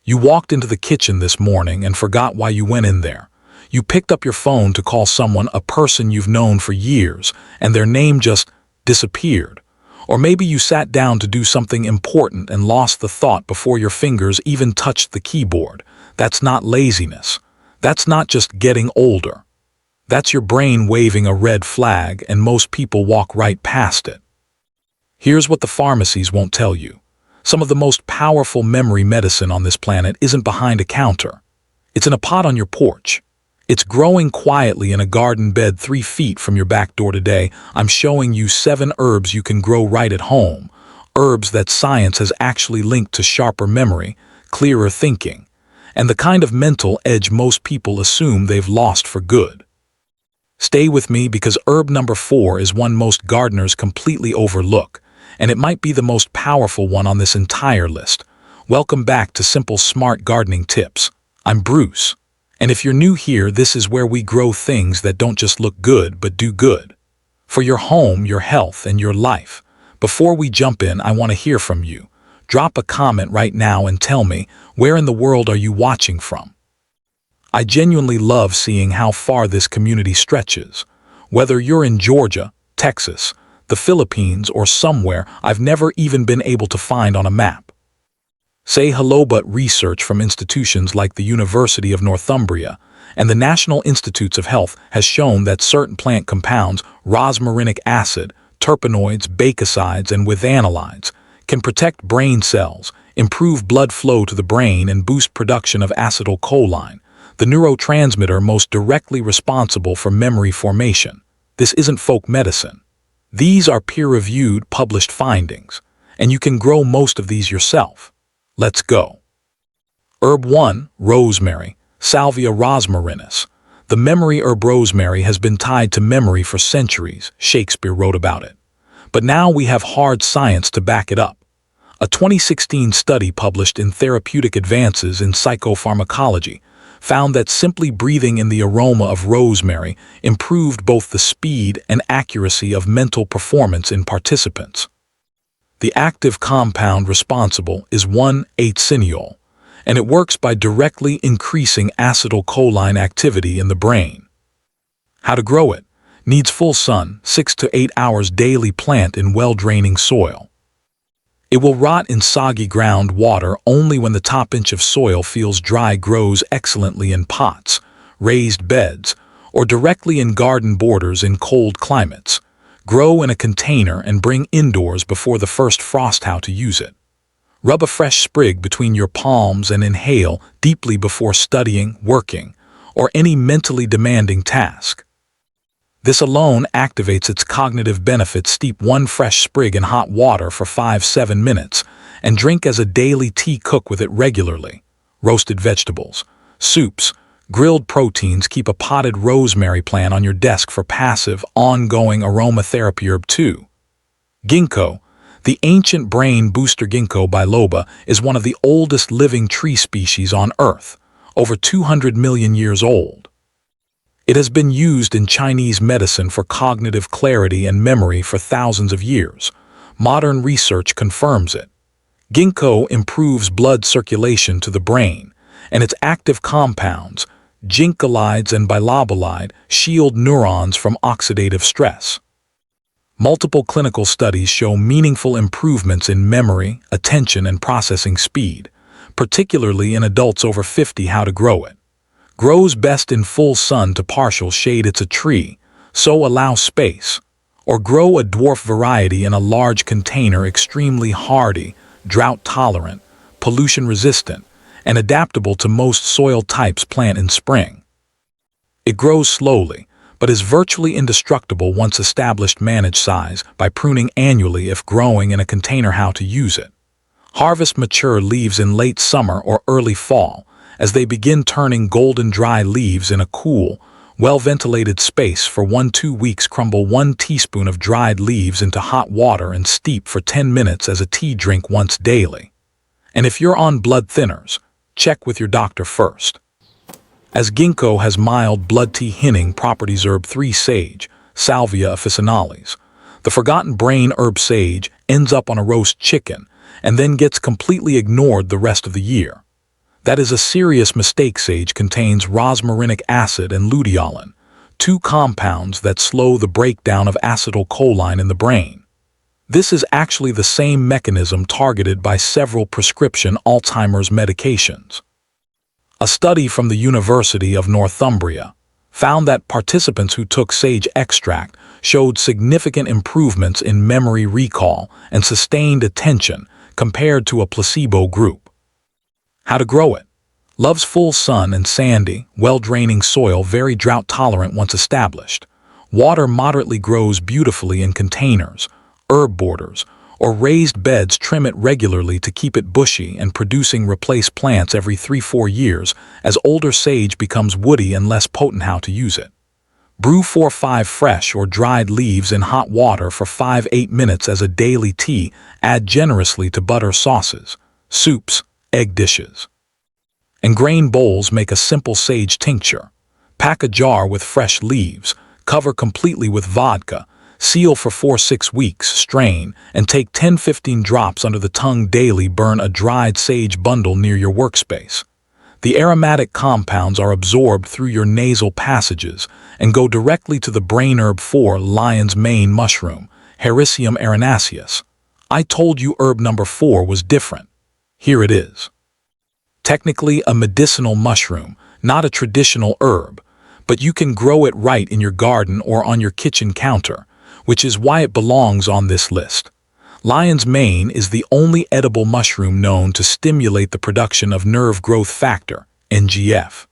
You walked into the kitchen this morning and forgot why you went in there. You picked up your phone to call someone, a person you've known for years, and their name just disappeared. Or maybe you sat down to do something important and lost the thought before your fingers even touched the keyboard. That's not laziness. That's not just getting older. That's your brain waving a red flag, and most people walk right past it. Here's what the pharmacies won't tell you. Some of the most powerful memory medicine on this planet isn't behind a counter. It's in a pot on your porch. It's growing quietly in a garden bed 3 feet from your back door today. I'm showing you 7 herbs you can grow right at home. Herbs that science has actually linked to sharper memory, clearer thinking, and the kind of mental edge most people assume they've lost for good. Stay with me because herb number 4 is one most gardeners completely overlook, and it might be the most powerful one on this entire list. Welcome back to Simple Smart Gardening Tips. I'm Bruce. And if you're new here, this is where we grow things that don't just look good, but do good. For your home, your health, and your life. Before we jump in, I want to hear from you. Drop a comment right now and tell me, where in the world are you watching from? I genuinely love seeing how far this community stretches. Whether you're in Georgia, Texas, the Philippines, or somewhere I've never even been able to find on a map. Say hello, but research from institutions like the University of Northumbria and the National Institutes of Health has shown that certain plant compounds, rosmarinic acid, terpenoids, bacosides, and withanolides, can protect brain cells, improve blood flow to the brain, and boost production of acetylcholine, the neurotransmitter most directly responsible for memory formation. This isn't folk medicine. These are peer-reviewed, published findings, and you can grow most of these yourself. Let's go. Herb 1, rosemary, Salvia rosmarinus. The memory herb rosemary has been tied to memory for centuries. Shakespeare wrote about it. But now we have hard science to back it up. A 2016 study published in Therapeutic Advances in Psychopharmacology found that simply breathing in the aroma of rosemary improved both the speed and accuracy of mental performance in participants. The active compound responsible is 1,8-cineol, and it works by directly increasing acetylcholine activity in the brain. How to grow it? Needs full sun, 6 to 8 hours daily. Plant in well-draining soil. It will rot in soggy ground water only when the top inch of soil feels dry. Grows excellently in pots, raised beds, or directly in garden borders in cold climates. Grow in a container and bring indoors before the first frost. How to use it? Rub a fresh sprig between your palms and inhale deeply before studying, working, or any mentally demanding task. This alone activates its cognitive benefits. Steep 1 fresh sprig in hot water for 5-7 minutes and drink as a daily tea. Cook with it regularly. Roasted vegetables, soups, grilled proteins. Keep a potted rosemary plant on your desk for passive, ongoing aromatherapy. Herb 2, ginkgo. The ancient brain booster ginkgo biloba is one of the oldest living tree species on Earth, over 200 million years old. It has been used in Chinese medicine for cognitive clarity and memory for thousands of years. Modern research confirms it. Ginkgo improves blood circulation to the brain, and its active compounds, ginkgolides and bilobolide, shield neurons from oxidative stress. Multiple clinical studies show meaningful improvements in memory, attention, and processing speed, particularly in adults over 50. How to grow it? Grows best in full sun to partial shade. It's a tree, so allow space. Or grow a dwarf variety in a large container. Extremely hardy, drought-tolerant, pollution-resistant, and adaptable to most soil types. Plant in spring. It grows slowly, but is virtually indestructible once established. Manage size by pruning annually if growing in a container. How to use it? Harvest mature leaves in late summer or early fall as they begin turning golden. Dry leaves in a cool, well-ventilated space for 1-2 weeks. Crumble 1 teaspoon of dried leaves into hot water and steep for 10 minutes as a tea. Drink once daily. And if you're on blood thinners, check with your doctor first. As ginkgo has mild blood thinning properties. Herb 3, sage, Salvia officinalis. The forgotten brain herb sage ends up on a roast chicken and then gets completely ignored the rest of the year. That is a serious mistake. Sage contains rosmarinic acid and luteolin, two compounds that slow the breakdown of acetylcholine in the brain. This is actually the same mechanism targeted by several prescription Alzheimer's medications. A study from the University of Northumbria found that participants who took sage extract showed significant improvements in memory recall and sustained attention compared to a placebo group. How to grow it? Loves full sun and sandy, well-draining soil, very drought-tolerant once established. Water moderately, grows beautifully in containers, herb borders, or raised beds. Trim it regularly to keep it bushy and producing. Replace plants every 3-4 years as older sage becomes woody and less potent. How to use it? Brew 4-5 fresh or dried leaves in hot water for 5-8 minutes as a daily tea. Add generously to butter, sauces, soups, egg dishes. And grain bowls. Make a simple sage tincture. Pack a jar with fresh leaves, cover completely with vodka, seal for 4-6 weeks, strain, and take 10-15 drops under the tongue daily. Burn a dried sage bundle near your workspace. The aromatic compounds are absorbed through your nasal passages and go directly to the brain. Herb 4, lion's mane mushroom, Hericium erinaceus. I told you herb number 4 was different. Here it is. Technically a medicinal mushroom, not a traditional herb, but you can grow it right in your garden or on your kitchen counter, which is why it belongs on this list. Lion's mane is the only edible mushroom known to stimulate the production of nerve growth factor, NGF,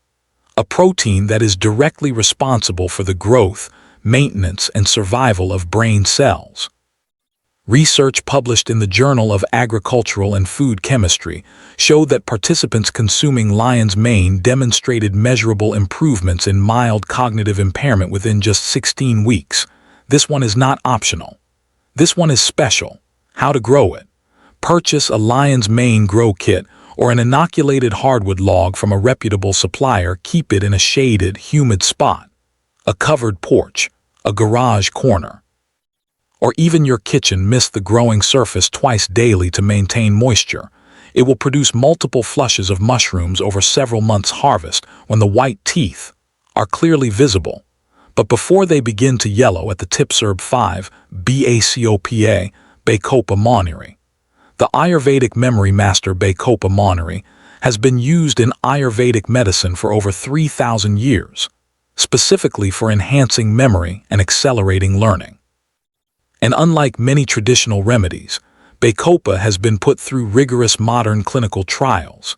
a protein that is directly responsible for the growth, maintenance, and survival of brain cells. Research published in the Journal of Agricultural and Food Chemistry showed that participants consuming lion's mane demonstrated measurable improvements in mild cognitive impairment within just 16 weeks. This one is not optional. This one is special. How to grow it? Purchase a lion's mane grow kit or an inoculated hardwood log from a reputable supplier. Keep it in a shaded, humid spot, a covered porch, a garage corner, or even your kitchen. Mist the growing surface twice daily to maintain moisture. It will produce multiple flushes of mushrooms over several months. Harvest when the white teeth are clearly visible, but before they begin to yellow at the tips. Herb 5, Bacopa, Bacopa moneri. The Ayurvedic memory master Bacopa moneri has been used in Ayurvedic medicine for over 3,000 years, specifically for enhancing memory and accelerating learning. And unlike many traditional remedies, Bacopa has been put through rigorous modern clinical trials.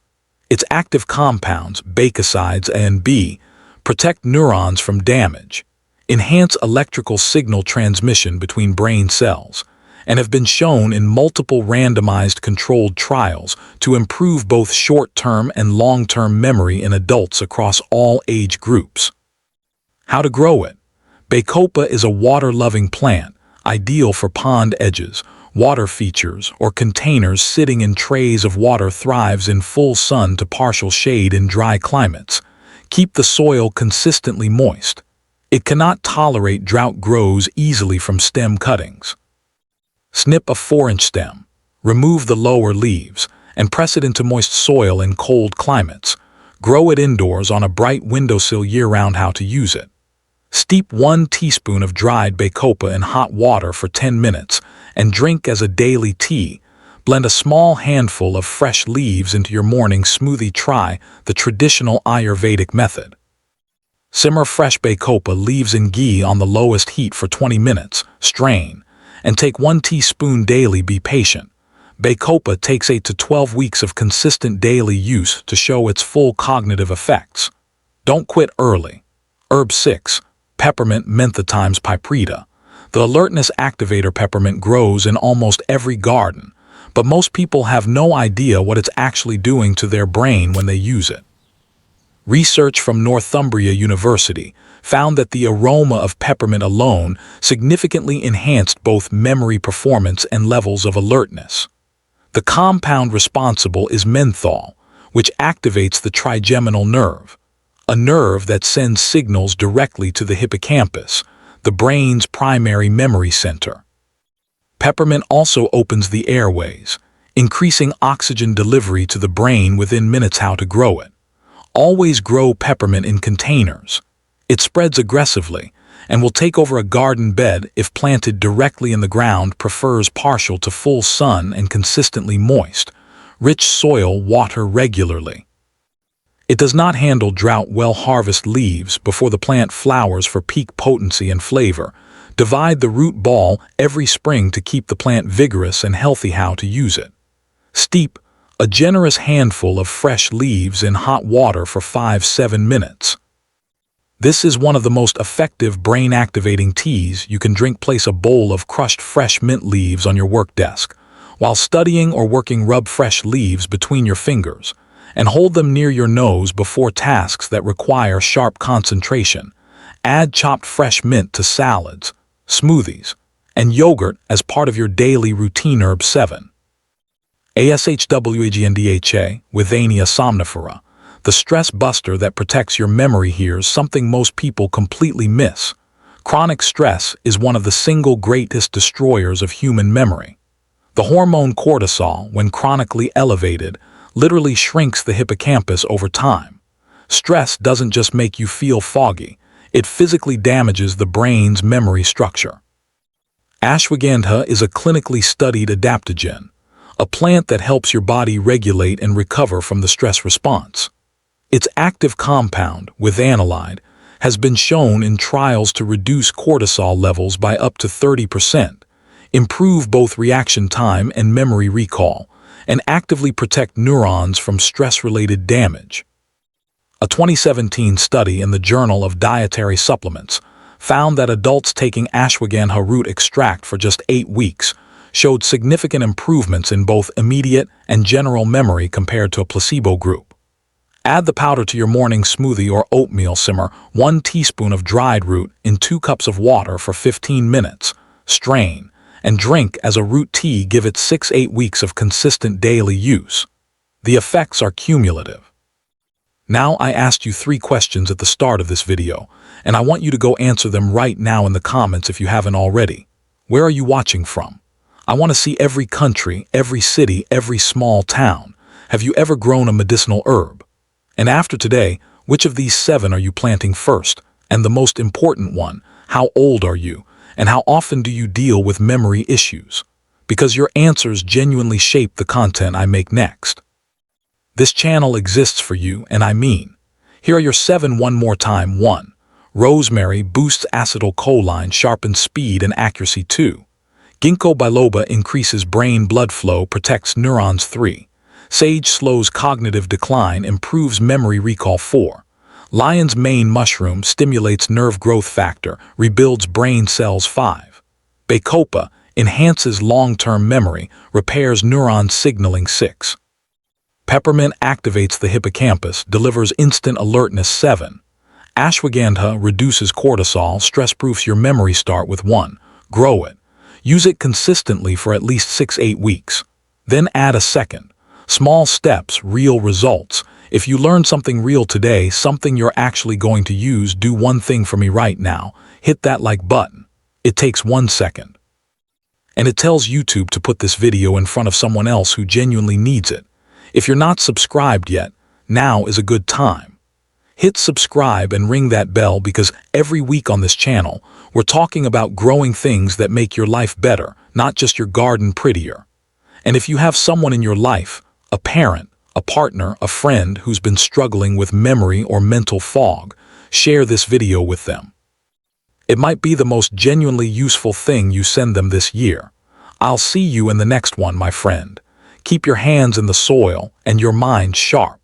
Its active compounds, bacosides A and B, protect neurons from damage, enhance electrical signal transmission between brain cells, and have been shown in multiple randomized controlled trials to improve both short-term and long-term memory in adults across all age groups. How to grow it? Bacopa is a water-loving plant, ideal for pond edges, water features, or containers. Sitting in trays of water. Thrives in full sun to partial shade in dry climates. Keep the soil consistently moist. It cannot tolerate drought. Grows easily from stem cuttings. Snip a 4-inch stem, remove the lower leaves, and press it into moist soil in cold climates. Grow it indoors on a bright windowsill year-round. How to use it? Steep 1 teaspoon of dried Bacopa in hot water for 10 minutes and drink as a daily tea. Blend a small handful of fresh leaves into your morning smoothie. Try the traditional Ayurvedic method. Simmer fresh Bacopa leaves in ghee on the lowest heat for 20 minutes, strain, and take 1 teaspoon daily. Be patient. Bacopa takes 8 to 12 weeks of consistent daily use to show its full cognitive effects. Don't quit early. Herb 6, Peppermint Mentha piprita. The alertness activator peppermint grows in almost every garden, but most people have no idea what it's actually doing to their brain when they use it. Research from Northumbria University found that the aroma of peppermint alone significantly enhanced both memory performance and levels of alertness. The compound responsible is menthol, which activates the trigeminal nerve, a nerve that sends signals directly to the hippocampus, the brain's primary memory center. Peppermint also opens the airways, increasing oxygen delivery to the brain within minutes. How to grow it. Always grow peppermint in containers. It spreads aggressively and will take over a garden bed if planted directly in the ground. Prefers partial to full sun and consistently moist, rich soil. Water regularly. It does not handle drought well. Harvest leaves before the plant flowers for peak potency and flavor. Divide the root ball every spring to keep the plant vigorous and healthy. How to use it. Steep a generous handful of fresh leaves in hot water for 5-7 minutes. This is one of the most effective brain-activating teas you can drink. Place a bowl of crushed fresh mint leaves on your work desk. While studying or working, rub fresh leaves between your fingers and hold them near your nose before tasks that require sharp concentration. Add chopped fresh mint to salads, smoothies, and yogurt as part of your daily routine. Herb 7. Ashwagandha, Withania somnifera, the stress buster that protects your memory. Here's something most people completely miss. Chronic stress is one of the single greatest destroyers of human memory. The hormone cortisol, when chronically elevated, literally shrinks the hippocampus over time. Stress doesn't just make you feel foggy, it physically damages the brain's memory structure. Ashwagandha is a clinically studied adaptogen, a plant that helps your body regulate and recover from the stress response. Its active compound, withanolide, has been shown in trials to reduce cortisol levels by up to 30%, improve both reaction time and memory recall, and actively protect neurons from stress-related damage. A 2017 study in the Journal of Dietary Supplements found that adults taking ashwagandha root extract for just 8 weeks showed significant improvements in both immediate and general memory compared to a placebo group. Add the powder to your morning smoothie or oatmeal. Simmer 1 teaspoon of dried root in 2 cups of water for 15 minutes. Strain and drink as a root tea. Give it 6-8 weeks of consistent daily use. The effects are cumulative. Now, I asked you 3 questions at the start of this video, and I want you to go answer them right now in the comments if you haven't already. Where are you watching from? I want to see every country, every city, every small town. Have you ever grown a medicinal herb? And after today, which of these 7 are you planting first? And the most important one, how old are you? And how often do you deal with memory issues? Because your answers genuinely shape the content I make next. This channel exists for you, and I mean. Here are your 7 one more time. 1. Rosemary boosts acetylcholine, sharpens speed and accuracy. 2. Ginkgo biloba increases brain blood flow, protects neurons. 3. Sage slows cognitive decline, improves memory recall. 4. Lion's mane mushroom stimulates nerve growth factor, rebuilds brain cells. 5. Bacopa enhances long-term memory, repairs neuron signaling. 6. Peppermint activates the hippocampus, delivers instant alertness. 7. Ashwagandha reduces cortisol, stress-proofs your memory. Start with 1. Grow it. Use it consistently for at least 6-8 weeks. Then add a second. Small steps, real results. If you learn something real today, something you're actually going to use, do one thing for me right now. Hit that like button. It takes 1 second. And it tells YouTube to put this video in front of someone else who genuinely needs it. If you're not subscribed yet, now is a good time. Hit subscribe and ring that bell, because every week on this channel, we're talking about growing things that make your life better, not just your garden prettier. And if you have someone in your life, a parent, a partner, a friend who's been struggling with memory or mental fog, share this video with them. It might be the most genuinely useful thing you send them this year. I'll see you in the next one, my friend. Keep your hands in the soil and your mind sharp.